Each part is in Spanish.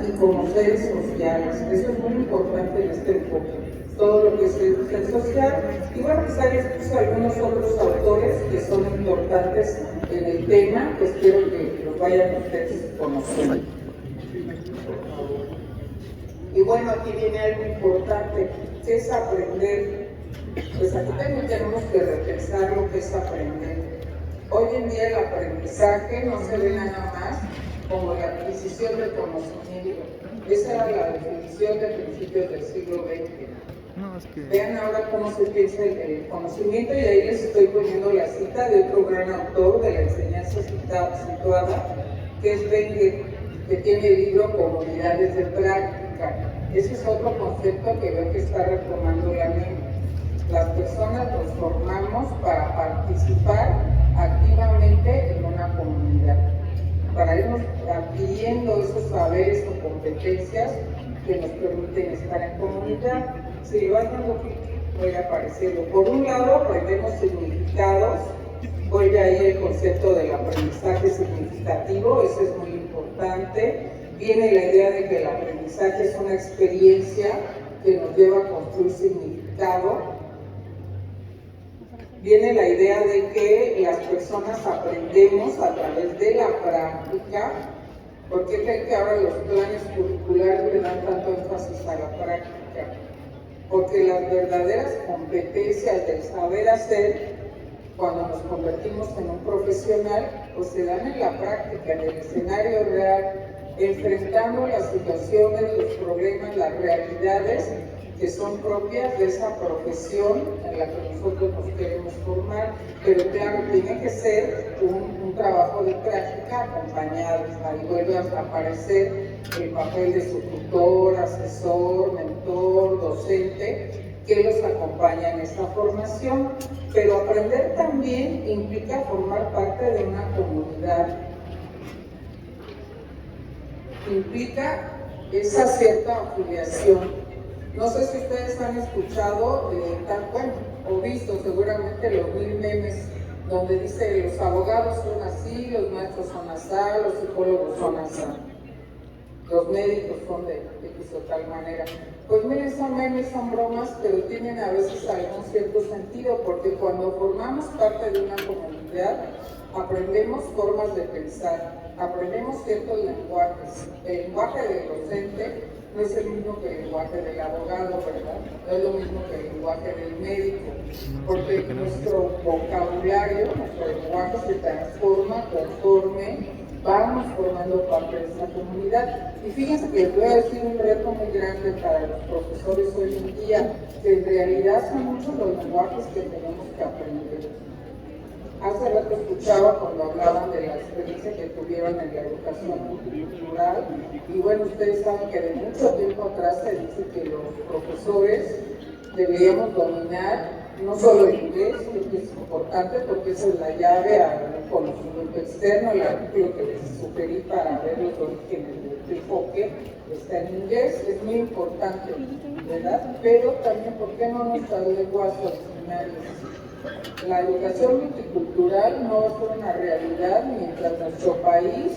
y como seres sociales. Eso es muy importante en este enfoque. Todo lo que es educación social. Y bueno, pues ahí expuso algunos otros autores que son importantes en el tema, pues quiero que los vayan ustedes conociendo. Y bueno, aquí viene algo importante, que es aprender. Pues aquí también tenemos que repensar lo que es aprender. Hoy en día el aprendizaje no se ve nada más como la adquisición de conocimiento. Esa era la definición de principios del siglo XX. Vean ahora cómo se piensa el conocimiento, y ahí les estoy poniendo la cita de otro gran autor de la enseñanza situada, que es Wenger, que tiene el libro Comunidades de Práctica. Ese es otro concepto que veo que está retomando la mente. Las personas nos formamos para participar activamente en una comunidad, para irnos adquiriendo esos saberes o competencias que nos permiten estar en comunidad. Si van dando clic, voy a aparecerlo. Por un lado, aprendemos significados. Vuelve ahí el concepto del aprendizaje significativo, eso es muy importante. Viene la idea de que el aprendizaje es una experiencia que nos lleva a construir significado. Viene la idea de que las personas aprendemos a través de la práctica. ¿Por qué creen que ahora los planes curriculares le dan tanto énfasis a la práctica? Porque las verdaderas competencias del saber hacer, cuando nos convertimos en un profesional, pues se dan en la práctica, en el escenario real, enfrentando las situaciones, los problemas, las realidades que son propias de esa profesión en la que nosotros nos queremos formar, pero claro, tiene que ser un trabajo de práctica acompañado. Ahí vuelve a aparecer el papel de su tutor, asesor, mentor, docente, que los acompaña en esta formación. Pero aprender también implica formar parte de una comunidad, implica esa cierta afiliación. No sé si ustedes han escuchado, o visto seguramente los 1000 memes donde dice los abogados son así, los maestros son así, los psicólogos son así, los médicos son de X o tal manera. Pues miren, son memes, son bromas, pero tienen a veces algún cierto sentido, porque cuando formamos parte de una comunidad, aprendemos formas de pensar, aprendemos ciertos lenguajes. El lenguaje del docente no es el mismo que el lenguaje del abogado, ¿verdad? No es lo mismo que el lenguaje del médico, porque nuestro vocabulario, nuestro lenguaje se transforma conforme vamos formando parte de esta comunidad. Y fíjense que les voy a decir un reto muy grande para los profesores hoy en día, que en realidad son muchos los lenguajes que tenemos que aprender. Hace rato escuchaba cuando hablaban de la experiencia que tuvieron en la educación multicultural, y bueno, ustedes saben que de mucho tiempo atrás se dice que los profesores deberíamos dominar no solo el inglés, que es importante porque esa es la llave al conocimiento externo. El artículo que les sugerí para ver los orígenes del enfoque está en inglés, es muy importante, ¿verdad? Pero también, ¿por qué no nuestras lenguas originarias? La educación multicultural no va a ser una realidad mientras nuestro país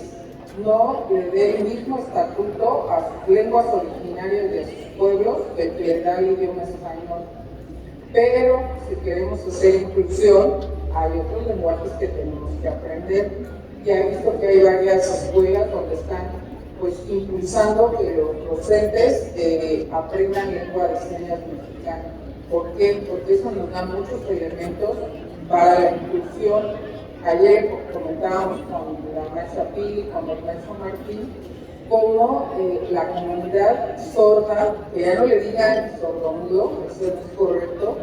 no le dé el mismo estatuto a sus lenguas originarias de sus pueblos que le da el idioma español. Pero si queremos hacer inclusión, hay otros lenguajes que tenemos que aprender. Ya he visto que hay varias escuelas donde están pues impulsando que los docentes aprendan lengua de señas mexicana. ¿Por qué? Porque eso nos da muchos elementos para la inclusión. Ayer comentábamos con la maestra Pili, con el maestro Martín, cómo la comunidad sorda, que ya no le digan sordomudo, eso no es correcto,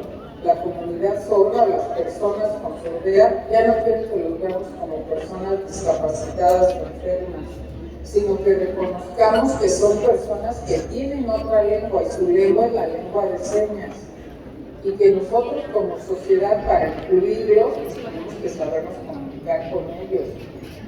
la comunidad sorda, las personas con sordera, ya no quieren que los veamos como personas discapacitadas o enfermas, sino que reconozcamos que son personas que tienen otra lengua, y su lengua es la lengua de señas. Y que nosotros como sociedad, para incluirlos, tenemos que sabernos comunicar con ellos.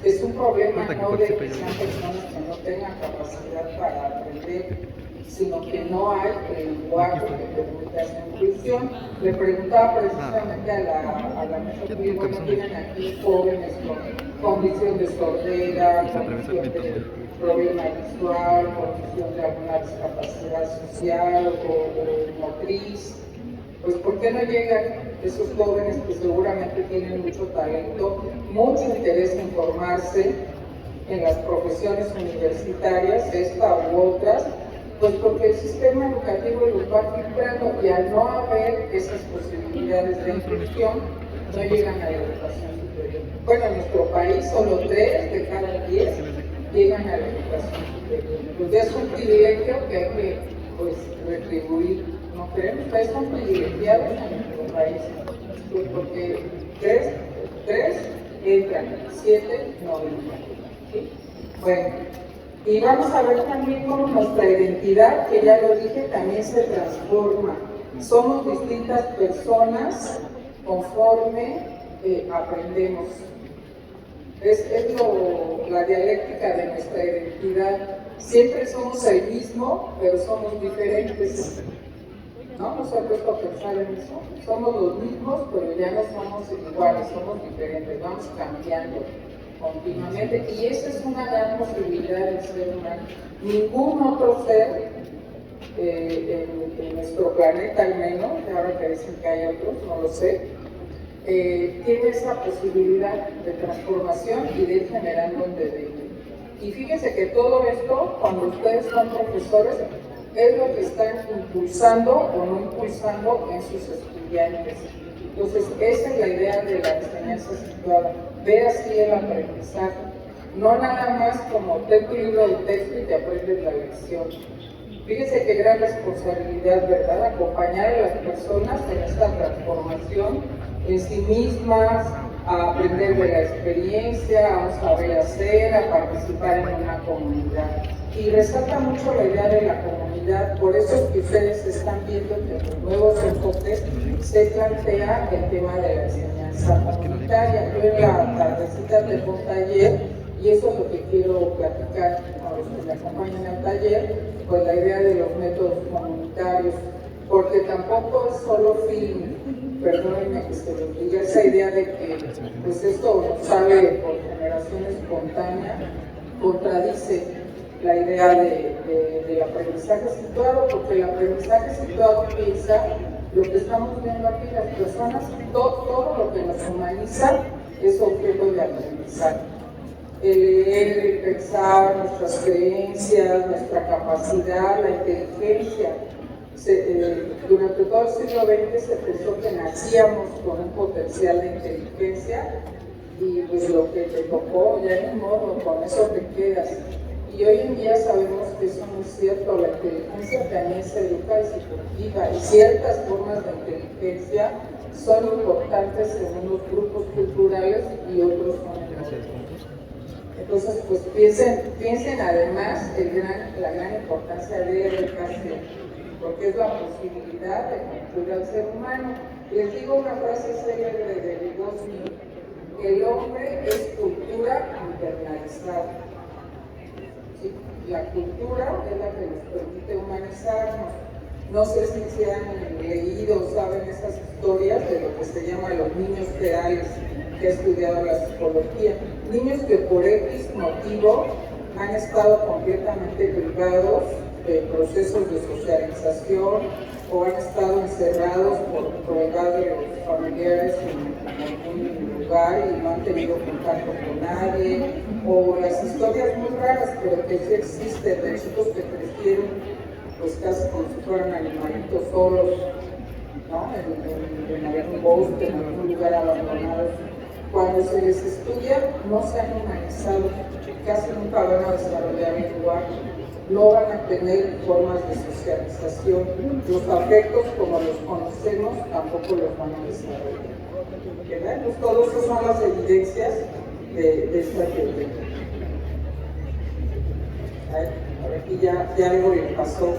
Es un problema no de que sean personas que no tengan capacidad para aprender, sino que no hay el lenguaje que permita esa inclusión. Le preguntaba precisamente a la mesa que bueno, tienen aquí jóvenes con condición de sordera, condición problema visual, condición de alguna discapacidad social o motriz, pues ¿por qué no llegan esos jóvenes que seguramente tienen mucho talento, mucho interés en formarse en las profesiones universitarias, esta u otras? Pues porque el sistema educativo los va filtrando y al no haber esas posibilidades de inclusión, no llegan a la educación superior. Bueno, en nuestro país solo 3 de cada 10 llegan a la educación superior. Pues ya es un privilegio que hay que pues, retribuir. ¿No creen? Ustedes son privilegiados en nuestro país, pues porque 3 entran, 7 no entran. ¿Sí? Bueno, y vamos a ver también cómo nuestra identidad, que ya lo dije, también se transforma. Somos distintas personas conforme aprendemos. Es la dialéctica de nuestra identidad. Siempre somos el mismo, pero somos diferentes. ¿No se ha puesto a pensar en eso? Somos los mismos, pero ya no somos iguales, somos diferentes, vamos cambiando continuamente. Y esa es una gran posibilidad del ser humano. Ningún otro ser en nuestro planeta al menos, ahora que dicen que hay otros, no lo sé, tiene esa posibilidad de transformación y de ir generando un devenir. Y fíjense que todo esto, cuando ustedes son profesores, es lo que están impulsando o no impulsando en sus estudiantes. Entonces, esa es la idea de la enseñanza situada, ver así el aprendizaje, no nada más como ten tu libro de texto y te aprendes la lección. Fíjense qué gran responsabilidad, ¿verdad? Acompañar a las personas en esta transformación en sí mismas, a aprender de la experiencia, a saber hacer, a participar en una comunidad. Y resalta mucho la idea de la comunidad, por eso es que ustedes están viendo que en los nuevos enfoques se plantea el tema de la enseñanza comunitaria. Yo en la tardecita tengo un taller y eso es lo que quiero platicar a los que me acompañan al taller, pues la idea de los métodos comunitarios, porque tampoco es solo film, perdónenme que se los diga, esa idea de que pues esto sale por generación espontánea, contradice la idea del aprendizaje situado, porque el aprendizaje situado piensa lo que estamos viendo aquí, las personas, todo lo que nos humaniza es objeto de aprendizaje. El leer, el pensar, nuestras creencias, nuestra capacidad, la inteligencia. Durante todo el siglo XX se pensó que nacíamos con un potencial de inteligencia y pues lo que te tocó, ya ni modo, con eso te quedas. Y hoy en día sabemos que eso no es cierto, la inteligencia también se educa y se cultiva, y ciertas formas de inteligencia son importantes en unos grupos culturales y otros son en otros. Entonces, pues piensen además la gran importancia de educación, porque es la posibilidad de construir al ser humano. Les digo una frase célebre de Vygotsky: el hombre es cultura internalizada. ¿Sí? La cultura es la que nos permite humanizarnos. No sé si se han leído o saben esas historias de lo que se llama los niños ferales, que ha estudiado la psicología. Niños que por X motivo han estado completamente privados de procesos de socialización o han estado encerrados por crueldad de los familiares en algún lugar y no han tenido contacto con nadie, o las historias muy raras pero que sí existen de chicos que crecieron pues casi como si fueran animalitos solos, ¿no? En algún bosque, en algún lugar abandonado. Cuando se les estudia no se han humanizado, casi nunca van a desarrollar lenguaje, no van a tener formas de socialización, los afectos como los conocemos tampoco los van a desarrollar. ¿Verdad? Entonces todas esas son las evidencias de esta teoría. A ver, aquí ya algo le pasó.